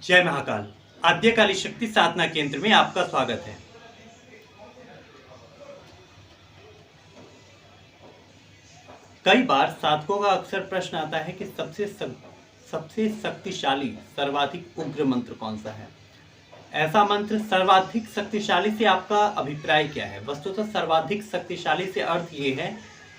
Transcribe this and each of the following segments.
जय महाकाल। आद्यकाली शक्ति साधना केंद्र में आपका स्वागत है। कई बार साधकों का अक्सर प्रश्न आता है कि सबसे शक्तिशाली सर्वाधिक उग्र मंत्र कौन सा है। ऐसा मंत्र सर्वाधिक शक्तिशाली से आपका अभिप्राय क्या है। वस्तुतः सर्वाधिक शक्तिशाली से अर्थ ये है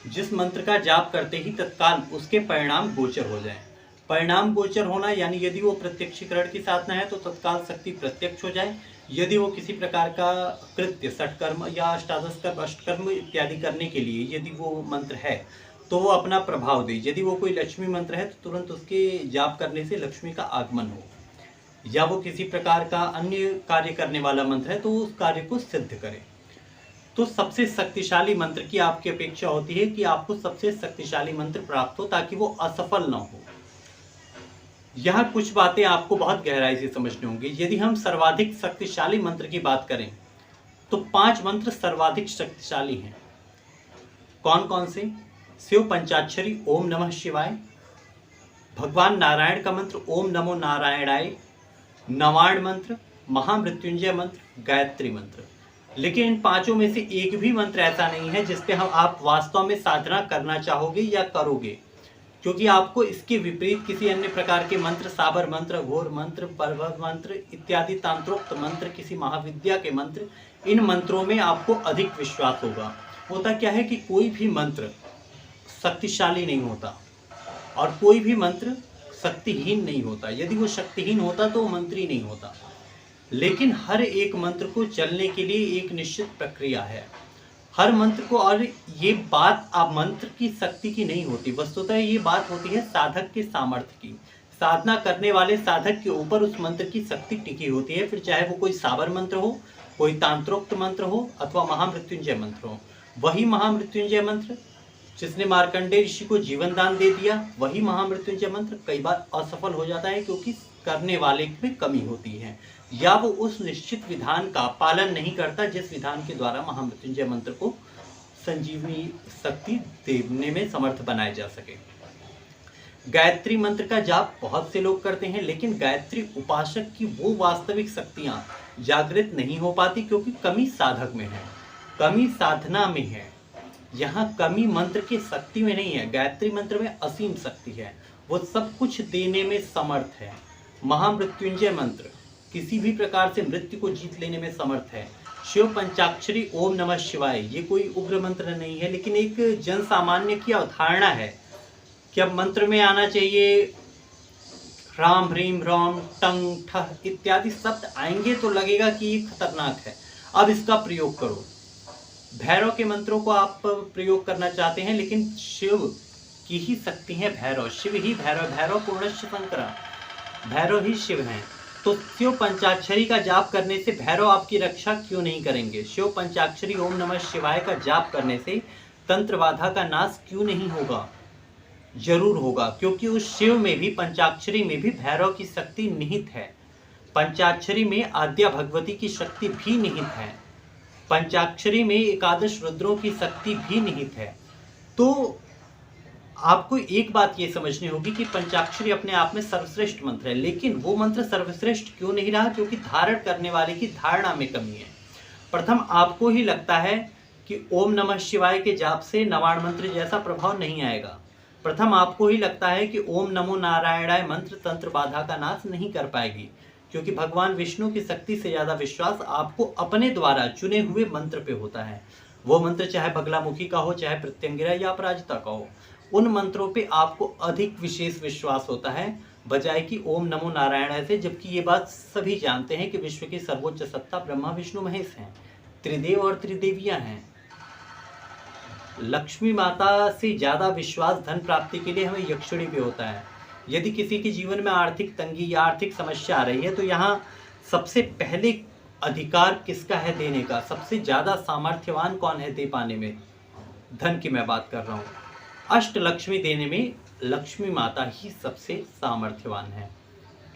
जिस मंत्र का जाप करते ही तत्काल उसके परिणाम गोचर हो जाए। परिणाम गोचर होना यानी यदि वो प्रत्यक्षीकरण की साधना है तो तत्काल शक्ति प्रत्यक्ष हो जाए। यदि वो किसी प्रकार का कृत्य षटकर्म या अष्टादश कर्म अष्टकर्म इत्यादि करने के लिए यदि वो मंत्र है तो वो अपना प्रभाव दे। यदि वो कोई लक्ष्मी मंत्र है तो तुरंत उसके जाप करने से लक्ष्मी का आगमन हो, या वो किसी प्रकार का अन्य कार्य करने वाला मंत्र है तो उस कार्य को सिद्ध करे। तो सबसे शक्तिशाली मंत्र की आपकी अपेक्षा होती है कि आपको सबसे शक्तिशाली मंत्र प्राप्त हो ताकि वो असफल न हो। यह कुछ बातें आपको बहुत गहराई से समझनी होंगी। यदि हम सर्वाधिक शक्तिशाली मंत्र की बात करें तो 5 मंत्र सर्वाधिक शक्तिशाली हैं। कौन कौन से? शिव पंचाक्षरी ओम नमः शिवाय, भगवान नारायण का मंत्र ओम नमो नारायणाय, नवाण मंत्र, महामृत्युंजय मंत्र, गायत्री मंत्र। लेकिन इन पांचों में से एक भी मंत्र ऐसा नहीं है जिस पे आप वास्तव में साधना करना चाहोगे या करोगे, क्योंकि आपको इसके विपरीत किसी अन्य प्रकार के मंत्र, साबर मंत्र, घोर मंत्र, परभव मंत्र इत्यादि तांत्रोक्त मंत्र, किसी महाविद्या के मंत्र, इन मंत्रों में आपको अधिक विश्वास होगा। होता क्या है कि कोई भी मंत्र शक्तिशाली नहीं होता और कोई भी मंत्र शक्तिहीन नहीं होता। यदि वो शक्तिहीन होता तो वो मंत्र ही नहीं होता। लेकिन हर एक मंत्र को चलने के लिए एक निश्चित प्रक्रिया है हर मंत्र को। और ये बात आप मंत्र की शक्ति की नहीं होती, वस्तुतः ये बात होती है साधक के सामर्थ्य की। साधना करने वाले साधक के ऊपर उस मंत्र की शक्ति टिकी होती है। फिर चाहे वो कोई साबर मंत्र हो, कोई तांत्रोक्त मंत्र हो अथवा महामृत्युंजय मंत्र हो। वही महामृत्युंजय मंत्र जिसने मार्कंडेय ऋषि को जीवन दान दे दिया, वही महामृत्युंजय मंत्र कई बार असफल हो जाता है क्योंकि करने वाले में कमी होती है, या वो उस निश्चित विधान का पालन नहीं करता जिस विधान के द्वारा महामृत्युंजय मंत्र को संजीवनी शक्ति देने में समर्थ बनाया जा सके। गायत्री मंत्र का जाप बहुत से लोग करते हैं, लेकिन गायत्री उपासक की वो वास्तविक शक्तियां जागृत नहीं हो पाती क्योंकि कमी साधक में है, कमी साधना में है। यहाँ कमी मंत्र की शक्ति में नहीं है, गायत्री मंत्र में असीम शक्ति है, वो सब कुछ देने में समर्थ है। महामृत्युंजय मंत्र किसी भी प्रकार से मृत्यु को जीत लेने में समर्थ है। शिव पंचाक्षरी ओम नमः शिवाय ये कोई उग्र मंत्र नहीं है, लेकिन एक जन सामान्य की अवधारणा है कि अब मंत्र में आना चाहिए राम ह्रीम राम टंग ठह इत्यादि शब्द आएंगे तो लगेगा कि ये खतरनाक है, अब इसका प्रयोग करो। भैरव के मंत्रों को आप प्रयोग करना चाहते हैं, लेकिन शिव की ही शक्ति है भैरव, शिव ही भैरव, भैरव पूर्णश्च शंकर, भैरव ही शिव हैं। तो शिव पंचाक्षरी का जाप करने से भैरव आपकी रक्षा क्यों नहीं करेंगे? शिव पंचाक्षरी ओम नमः शिवाय का जाप करने से तंत्र बाधा का नाश क्यों नहीं होगा? जरूर होगा, क्योंकि उस शिव में भी, पंचाक्षरी में भी भैरव की शक्ति निहित है। पंचाक्षरी में आद्या भगवती की शक्ति भी निहित है, पंचाक्षरी में एकादश रुद्रों की शक्ति भी निहित है। तो आपको एक बात ये समझनी होगी कि पंचाक्षरी अपने आप में सर्वश्रेष्ठ मंत्र है, लेकिन वो मंत्र सर्वश्रेष्ठ क्यों नहीं रहा? क्योंकि धारण करने वाले की धारणा में कमी है। प्रथम आपको ही लगता है कि ओम नमः शिवाय के जाप से नवाण मंत्र जैसा प्रभाव नहीं आएगा। प्रथम आपको ही लगता है कि ओम नमो नारायणाय मंत्र तंत्र बाधा का नाश नहीं कर पाएगी, क्योंकि भगवान विष्णु की शक्ति से ज्यादा विश्वास आपको अपने द्वारा चुने हुए मंत्र पे होता है। वो मंत्र चाहे बगलामुखी का हो, चाहे प्रत्यंगिरा या अपराजिता का हो, उन मंत्रों पे आपको अधिक विशेष विश्वास होता है बजाय कि ओम नमो नारायण से। जबकि ये बात सभी जानते हैं कि विश्व की सर्वोच्च सत्ता ब्रह्मा विष्णु महेश हैं, त्रिदेव और त्रिदेवियां हैं। लक्ष्मी माता से ज्यादा विश्वास धन प्राप्ति के लिए हमें यक्षिणी पे होता है। यदि किसी के जीवन में आर्थिक तंगी या आर्थिक समस्या आ रही है तो यहाँ सबसे पहले अधिकार किसका है देने का? सबसे ज्यादा सामर्थ्यवान कौन है दे पाने में? धन की मैं बात कर रहा हूँ। अष्ट लक्ष्मी देने में लक्ष्मी माता ही सबसे सामर्थ्यवान है,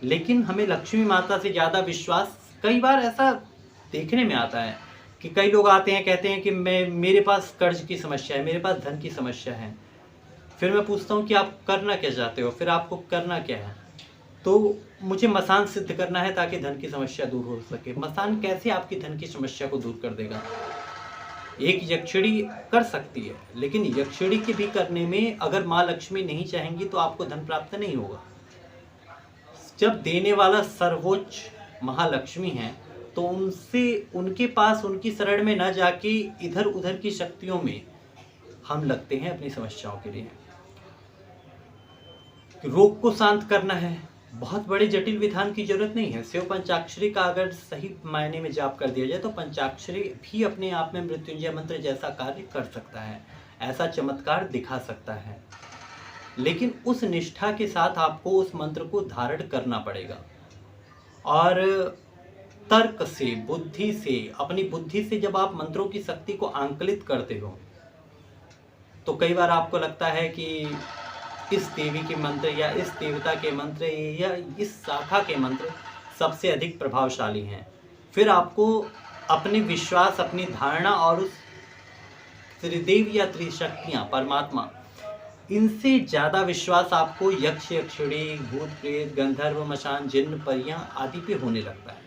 लेकिन हमें लक्ष्मी माता से ज़्यादा विश्वास कई बार ऐसा देखने में आता है कि कई लोग आते हैं, कहते हैं कि मेरे पास कर्ज की समस्या है, मेरे पास धन की समस्या है। फिर मैं पूछता हूँ कि आप करना क्या चाहते हो? फिर आपको करना क्या है? तो मुझे मसान सिद्ध करना है ताकि धन की समस्या दूर हो सके। मसान कैसे आपकी धन की समस्या को दूर कर देगा? एक यक्षिणी कर सकती है, लेकिन यक्षिणी के भी करने में अगर माँ लक्ष्मी नहीं चाहेंगी तो आपको धन प्राप्त नहीं होगा। जब देने वाला सर्वोच्च महालक्ष्मी है तो उनके पास उनकी शरण में न जाके इधर उधर की शक्तियों में हम लगते हैं अपनी समस्याओं के लिए। रोग को शांत करना है, बहुत बड़े जटिल विधान की जरूरत नहीं है। शिव पंचाक्षरी का अगर सही मायने में जाप कर दिया जाए तो पंचाक्षरी भी अपने आप में मृत्युंजय मंत्र जैसा कार्य कर सकता है, ऐसा चमत्कार दिखा सकता है। लेकिन उस निष्ठा के साथ आपको उस मंत्र को धारण करना पड़ेगा और तर्क से, बुद्धि से, अपनी बुद्धि से जब आप मंत्रों की शक्ति को आंकलित करते हो तो कई बार आपको लगता है कि इस देवी के मंत्र या इस देवता के मंत्र या इस शाखा के मंत्र सबसे अधिक प्रभावशाली हैं। फिर आपको अपने विश्वास, अपनी धारणा और उस त्रिदेव या त्रिशक्तियाँ, परमात्मा, इनसे ज़्यादा विश्वास आपको यक्ष, यक्षिणी, भूत, प्रेत, गंधर्व, मशान, जिन्न, परियां आदि पे होने लगता है।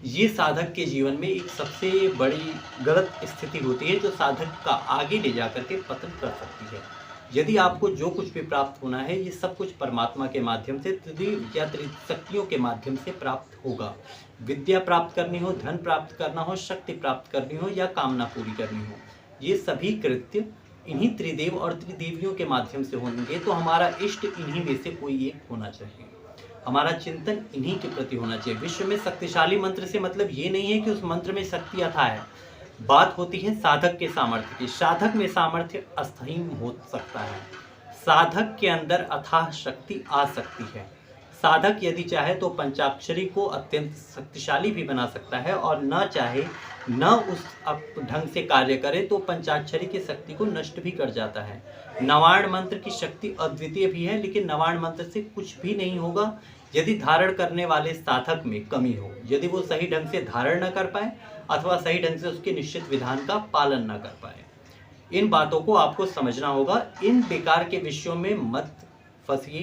ये साधक के जीवन में एक सबसे बड़ी गलत स्थिति होती है जो साधक का आगे ले जाकर के पतन कर सकती है। यदि आपको जो कुछ भी प्राप्त होना है ये सब कुछ परमात्मा के माध्यम से, त्रिदेव या त्रिशक्तियों के माध्यम से प्राप्त होगा। विद्या प्राप्त करनी हो, धन प्राप्त करना हो, शक्ति प्राप्त करनी हो या कामना पूरी करनी हो, ये सभी कृत्य इन्हीं त्रिदेव और त्रिदेवियों के माध्यम से होंगे। तो हमारा इष्ट इन्हीं में से कोई एक होना चाहिए, हमारा चिंतन इन्हीं के प्रति होना चाहिए। विश्व में शक्तिशाली मंत्र से मतलब ये नहीं है कि उस मंत्र में शक्ति अथाह है, बात होती है साधक के सामर्थ्य की। साधक में सामर्थ्य अस्थायी हो सकता है, साधक के अंदर अथाह शक्ति आ सकती है। साधक यदि चाहे तो पंचाक्षरी को अत्यंत शक्तिशाली भी बना सकता है और न चाहे न उस ढंग से कार्य करे तो पंचाक्षरी की शक्ति को नष्ट भी कर जाता है। नवार्ण मंत्र की शक्ति अद्वितीय भी है, लेकिन नवार्ण मंत्र से कुछ भी नहीं होगा यदि धारण करने वाले साधक में कमी हो, यदि वो सही ढंग से धारण न कर पाए अथवा सही ढंग से उसके निश्चित विधान का पालन न कर पाए। इन बातों को आपको समझना होगा। इन बेकार के विषयों में मत फंसिए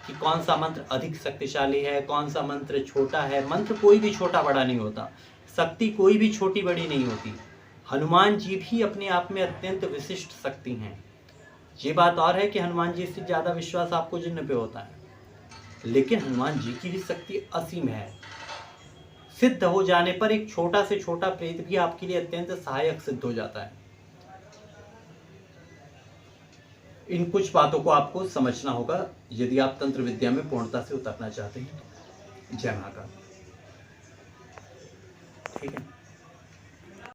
कि कौन सा मंत्र अधिक शक्तिशाली है, कौन सा मंत्र छोटा है। मंत्र कोई भी छोटा बड़ा नहीं होता, शक्ति कोई भी छोटी बड़ी नहीं होती। हनुमान जी भी अपने आप में अत्यंत विशिष्ट शक्ति हैं। ये बात और है कि हनुमान जी से ज़्यादा विश्वास आपको जिन्न पे होता है, लेकिन हनुमान जी की भी शक्ति असीम है। सिद्ध हो जाने पर एक छोटा से छोटा प्रेत भी आपके लिए अत्यंत सहायक सिद्ध हो जाता है। इन कुछ बातों को आपको समझना होगा यदि आप तंत्र विद्या में पूर्णता से उतरना चाहते हैं। जय महाकाल।